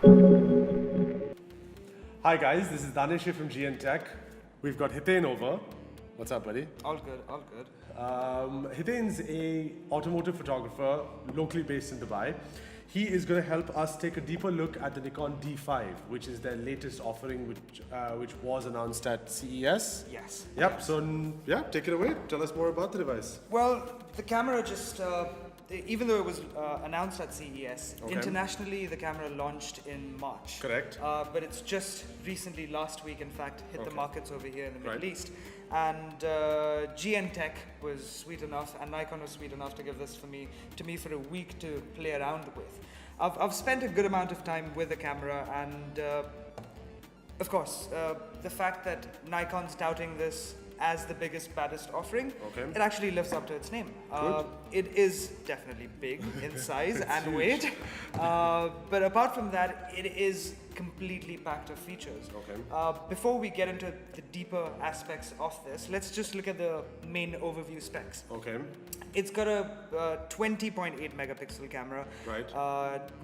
Hi guys, this is Danish here from GNTECH. We've got Hiten over. What's up, buddy? All good, all good. Hiten's a automotive photographer locally based in Dubai. He is going to help us take a deeper look at the Nikon D5, which is their latest offering, which was announced at CES. Yes. Yep. Yes. So yeah, take it away. Tell us more about the device. Well, the camera just, even though it was announced at CES, Okay. internationally the camera launched in March. Correct. But it's just recently, last week in fact, hit the markets over here in the Middle Right. East. And GNTECH was sweet enough, and Nikon was sweet enough to give this to me for a week to play around with. I've spent a good amount of time with the camera, and of course, the fact that Nikon's touting this as the biggest, baddest offering, Okay. it actually lives up to its name. Good. It is definitely big in size and huge. weight, but apart from that, it is completely packed of features. Okay. Before we get into the deeper aspects of this, let's just look at the main overview specs. Okay. It's got a 20.8 megapixel camera. Right.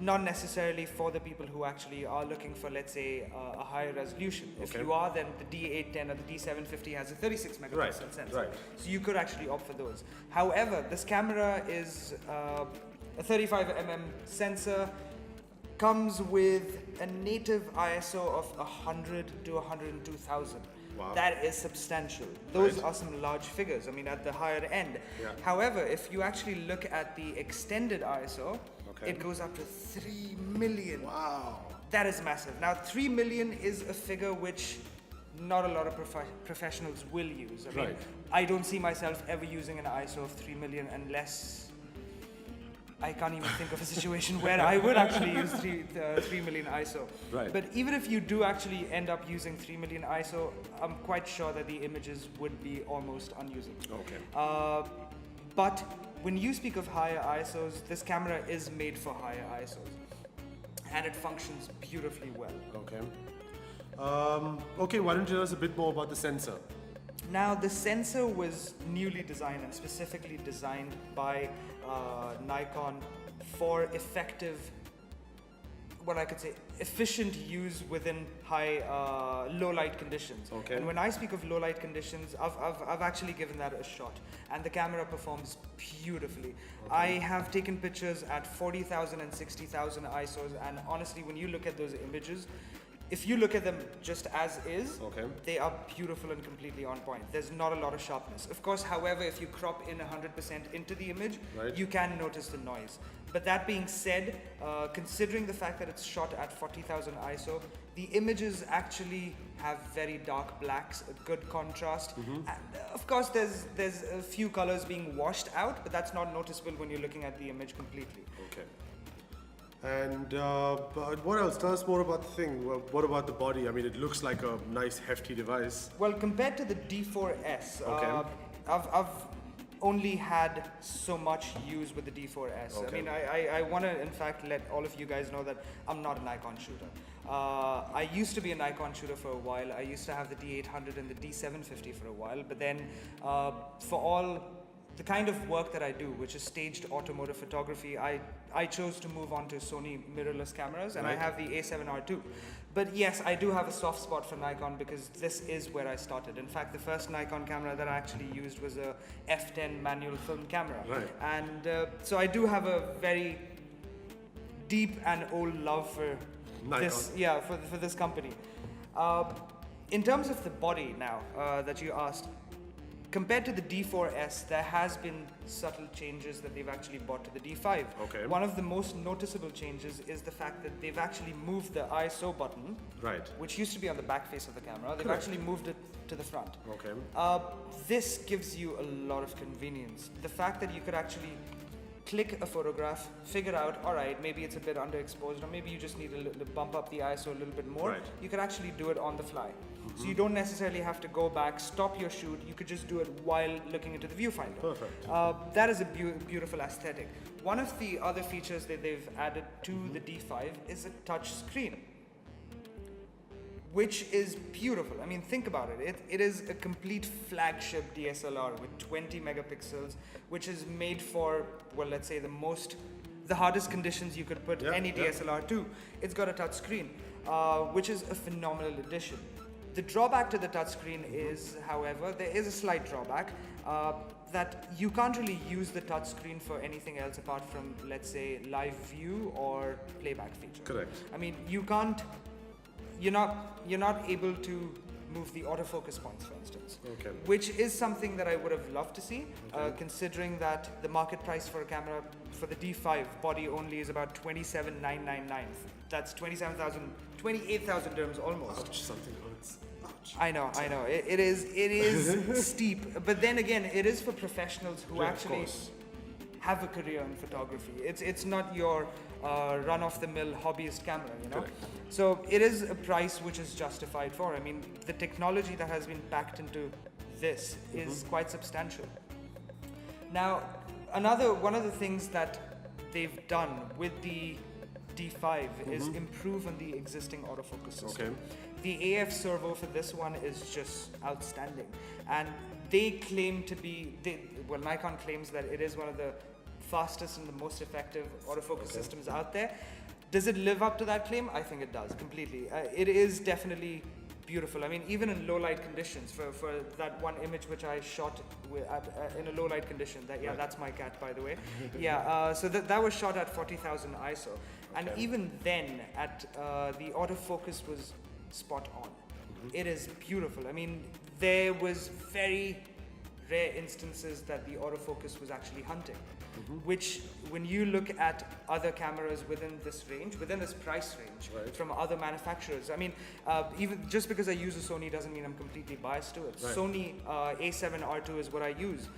Not necessarily for the people who actually are looking for, let's say, a higher resolution. If Okay. you are, then the D810 or the D750 has a 36 megapixel Right, sensor. right. So you could actually opt for those. However, this camera is a 35mm sensor, comes with a native ISO of 100 to 102,000. Wow. That is substantial. Those Right. are some large figures, I mean, at the higher end. Yeah. However, if you actually look at the extended ISO, Okay. it goes up to 3 million. Wow. That is massive. Now, 3 million is a figure which not a lot of professionals will use. I mean, Right. I don't see myself ever using an ISO of 3 million unless I can't even think of a situation where I would actually use 3 million ISO. Right. But even if you do actually end up using 3 million ISO, I'm quite sure that the images would be almost unusable. Okay. But when you speak of higher ISOs, this camera is made for higher ISOs. And it functions beautifully well. Okay. Okay, why don't you tell us a bit more about the sensor? Now, the sensor was newly designed and specifically designed by Nikon for effective, what I could say, efficient use within low light conditions. Okay. And when I speak of low light conditions, I've actually given that a shot, and the camera performs beautifully. Okay. I have taken pictures at 40,000 and 60,000 ISOs, and honestly, when you look at those images, if you look at them just as is, Okay. they are beautiful and completely on point. There's not a lot of sharpness. Of course, however, if you crop in 100% into the image, Right. you can notice the noise. But that being said, considering the fact that it's shot at 40,000 ISO, the images actually have very dark blacks, a good contrast. And of course, there's a few colors being washed out, but that's not noticeable when you're looking at the image completely. Okay. And but what else? Tell us more about the thing. What about the body? I mean, it looks like a nice, hefty device. Well, compared to the D4S, Okay. I've only had so much use with the D4S. Okay. I mean, I want to, in fact, let all of you guys know that I'm not a Nikon shooter. I used to be a Nikon shooter for a while. I used to have the D800 and the D750 for a while. But then, for all the kind of work that I do, which is staged automotive photography, I chose to move on to Sony mirrorless cameras, and Right. I have the A7R2. But yes, I do have a soft spot for Nikon because this is where I started. In fact, the first Nikon camera that I actually used was a f10 manual film camera. Right. And so I do have a very deep and old love for Nikon. this, for this company. In terms of the body now that you asked, compared to the D4S, there has been subtle changes that they've actually brought to the D5. Okay. One of the most noticeable changes is the fact that they've actually moved the ISO button, Right. which used to be on the back face of the camera. They've Correct. actually moved it to the front. Okay. This gives you a lot of convenience. The fact that you could actually click a photograph, figure out, all right, maybe it's a bit underexposed, or maybe you just need to bump up the ISO a little bit more. Right. You could actually do it on the fly. So you don't necessarily have to go back, stop your shoot. You could just do it while looking into the viewfinder. Perfect. That is a beautiful aesthetic. One of the other features that they've added to the D5 is a touch screen, which is beautiful. I mean, think about it. It is a complete flagship DSLR with 20 megapixels, which is made for, well, let's say the the hardest conditions you could put Yeah, any yeah. DSLR to. It's got a touchscreen, which is a phenomenal addition. The drawback to the touchscreen is, however, there is a slight drawback that you can't really use the touchscreen for anything else apart from, let's say, live view or playback feature. Correct. I mean, you can't. You're not able to move the autofocus points, for instance. Okay. Which is something that I would have loved to see, considering that the market price for a camera for the D5 body only is about 27,999. That's 28,000 dirhams almost. Ouch, something hurts. Ouch. I know. It is steep, but then again, it is for professionals who Yeah, of actually course. have a career in photography. It's not your run-of-the-mill hobbyist camera, you know. Correct. So it is a price which is justified for. I mean, the technology that has been packed into this is quite substantial. Now, one of the things that they've done with the D5 is improve on the existing autofocus system. Okay. The AF servo for this one is just outstanding, and they claim to be, Nikon claims that it is one of the fastest and the most effective autofocus systems out there. Does it live up to that claim? I think it does completely. It is definitely beautiful. I mean, even in low light conditions, for that one image which I shot in a low light condition, that's my cat, by the way. So that was shot at 40,000 ISO, and even then, the autofocus was spot on. It is beautiful. I mean, there was very rare instances that the autofocus was actually hunting, which, when you look at other cameras within this range, within this price range, from other manufacturers, I mean, even just because I use a Sony doesn't mean I'm completely biased to it. Right. Sony A7R2 is what I use.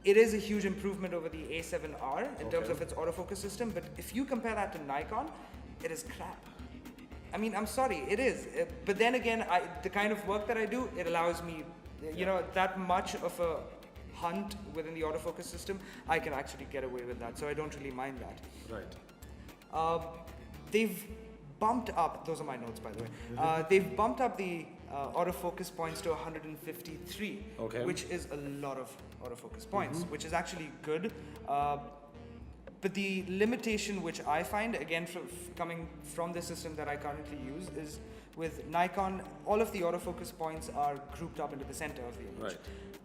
It is a huge improvement over the A7R in terms of its autofocus system, but if you compare that to Nikon, it is crap. I mean, I'm sorry, it is. But then again, the kind of work that I do, it allows me, that much of a hunt within the autofocus system, I can actually get away with that. So I don't really mind that. Right. They've bumped up, those are my notes, by the way. They've bumped up the autofocus points to 153, which is a lot of autofocus points, which is actually good. But the limitation which I find, again, coming from the system that I currently use, is with Nikon, all of the autofocus points are grouped up into the center of the image. Right.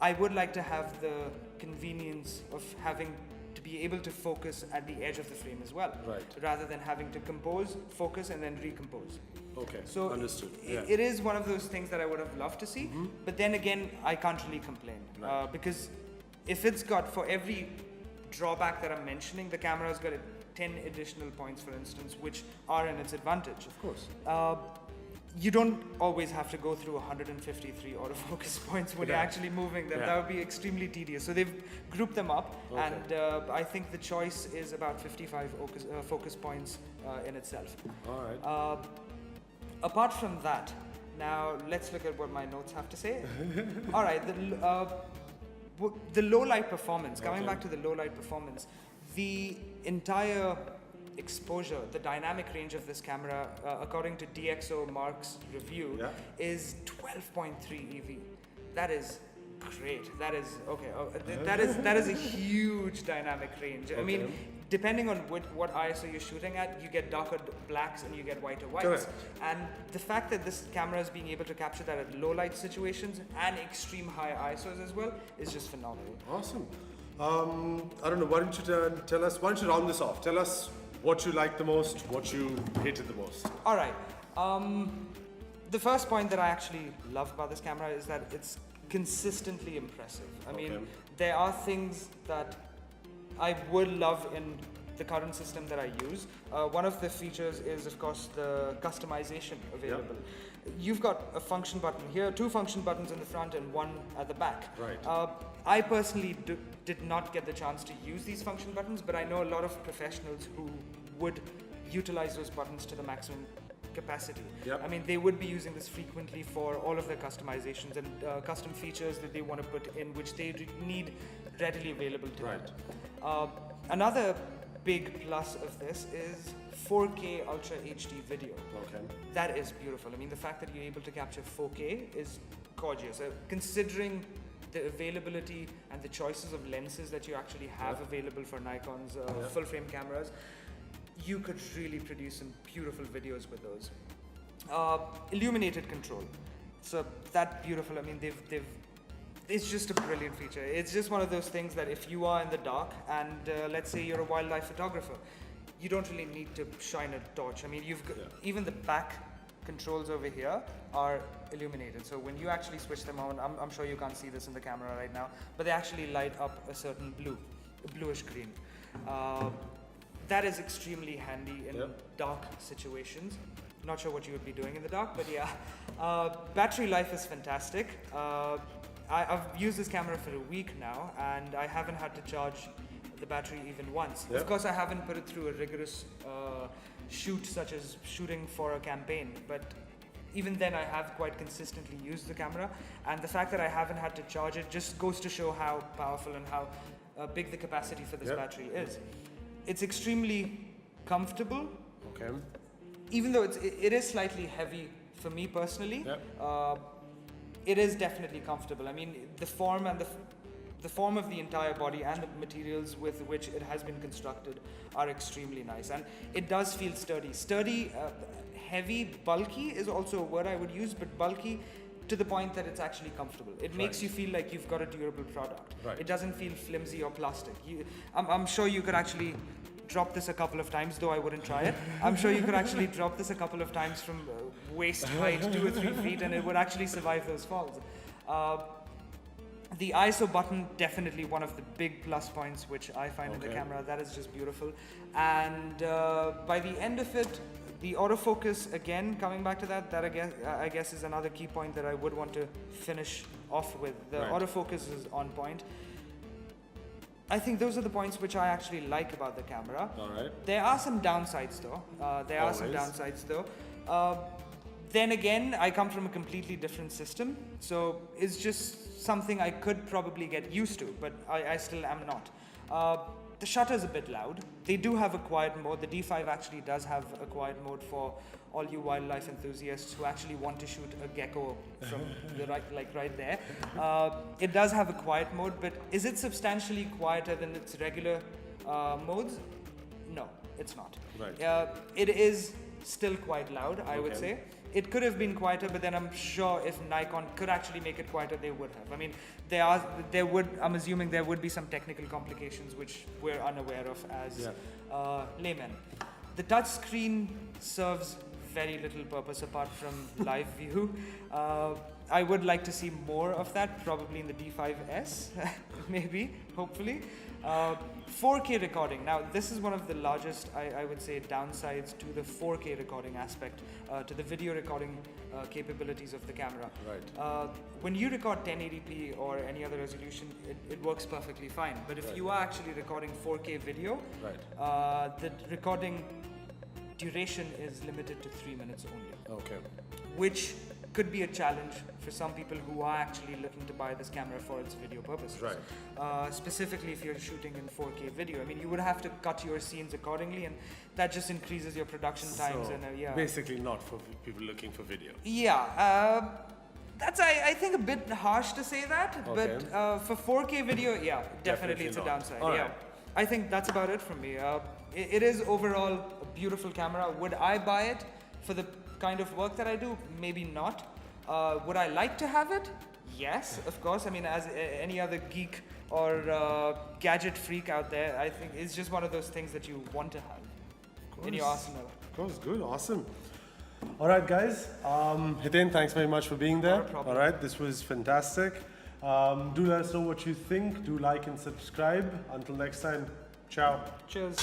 I would like to have the convenience of having to be able to focus at the edge of the frame as well, rather than having to compose, focus, and then recompose. Okay, So understood. it is one of those things that I would have loved to see, but then again, I can't really complain, because if it's got, for every drawback that I'm mentioning, the camera's got 10 additional points, for instance, which are in its advantage. Of course. You don't always have to go through 153 autofocus points when you're actually moving them. That would be extremely tedious. So they've grouped them up, and I think the choice is about 55 focus points in itself. All right. Apart from that, now let's look at what my notes have to say. All right, the low light performance, coming back to the low light performance, the entire exposure, the dynamic range of this camera, according to DxO Mark's review, is 12.3 EV. That is great. That is that is a huge dynamic range. I mean, depending on what ISO you're shooting at, you get darker blacks and you get whiter whites. Correct. And the fact that this camera is being able to capture that at low light situations and extreme high ISOs as well is just phenomenal. Awesome. I don't know, why don't you tell us, why don't you round this off? Tell us what you liked the most, what you hated the most. All right. The first point that I actually love about this camera is that it's consistently impressive. I mean, there are things that I would love in the current system that I use. One of the features is, of course, the customization available. You've got a function button here, 2 function buttons in the front and 1 at the back. Right. I personally did not get the chance to use these function buttons, but I know a lot of professionals who would utilize those buttons to the maximum capacity. Yep. I mean, they would be using this frequently for all of their customizations and custom features that they want to put in, which they need readily available to them. Another big plus of this is 4K Ultra HD video. That is beautiful. I mean, the fact that you're able to capture 4K is gorgeous. Considering the availability and the choices of lenses that you actually have available for Nikon's full frame cameras, you could really produce some beautiful videos with those. Illuminated control. So that beautiful, I mean, it's just a brilliant feature. It's just one of those things that if you are in the dark and let's say you're a wildlife photographer, you don't really need to shine a torch. I mean, you've got, even the back controls over here are illuminated. So when you actually switch them on, I'm sure you can't see this in the camera right now, but they actually light up a certain bluish green. That is extremely handy in dark situations. Not sure what you would be doing in the dark, but yeah. Battery life is fantastic. I've used this camera for a week now, and I haven't had to charge the battery even once. Of course, I haven't put it through a rigorous shoot, such as shooting for a campaign, but even then I have quite consistently used the camera, and the fact that I haven't had to charge it just goes to show how powerful and how big the capacity for this battery is. It's extremely comfortable. Okay. Even though it is slightly heavy for me personally, it is definitely comfortable. I mean, the form and the form of the entire body and the materials with which it has been constructed are extremely nice, and it does feel sturdy. Sturdy, heavy, bulky is also a word I would use, but bulky to the point that it's actually comfortable. It makes you feel like you've got a durable product. It doesn't feel flimsy or plastic. I'm sure you could actually drop this a couple of times, though I wouldn't try it. I'm sure you could actually drop this a couple of times from waist height, 2 or 3 feet, and it would actually survive those falls. The ISO button, definitely one of the big plus points which I find in the camera. That is just beautiful. And by the end of it, the autofocus, again, coming back to that I guess is another key point that I would want to finish off with. The autofocus is on point. I think those are the points which I actually like about the camera. There are some downsides though. Then again, I come from a completely different system, so it's just something I could probably get used to, but I still am not. The shutter is a bit loud. They do have a quiet mode. The D5 actually does have a quiet mode for all you wildlife enthusiasts who actually want to shoot a gecko from the right there. It does have a quiet mode, but is it substantially quieter than its regular modes? No, it's not. It is still quite loud, I would say. It could have been quieter, but then I'm sure if Nikon could actually make it quieter, they would have. I mean, I'm assuming there would be some technical complications which we're unaware of as laymen. The touch screen serves very little purpose apart from live view. I would like to see more of that, probably in the D5S, maybe, hopefully. 4K recording. Now, this is one of the largest, I would say, downsides to the 4K recording aspect, to the video recording capabilities of the camera. When you record 1080p or any other resolution, it works perfectly fine. But if you are actually recording 4K video, the recording duration is limited to 3 minutes only. Which could be a challenge for some people who are actually looking to buy this camera for its video purposes. Specifically if you're shooting in 4K video. I mean, you would have to cut your scenes accordingly, and that just increases your production times. So and basically not for people looking for video. That's, I think, a bit harsh to say that, but for 4K video, definitely it's a downside. I think that's about it from me. It is overall a beautiful camera. Would I buy it for the kind of work that I do? Maybe not. Would I like to have it? Yes, of course. I mean, as any other geek or gadget freak out there, I think it's just one of those things that you want to have in your arsenal. Of course, good, awesome. All right, guys. Hiten, thanks very much for being there. No problem. All right, this was fantastic. Do let us know what you think. Do like and subscribe. Until next time, ciao. Cheers.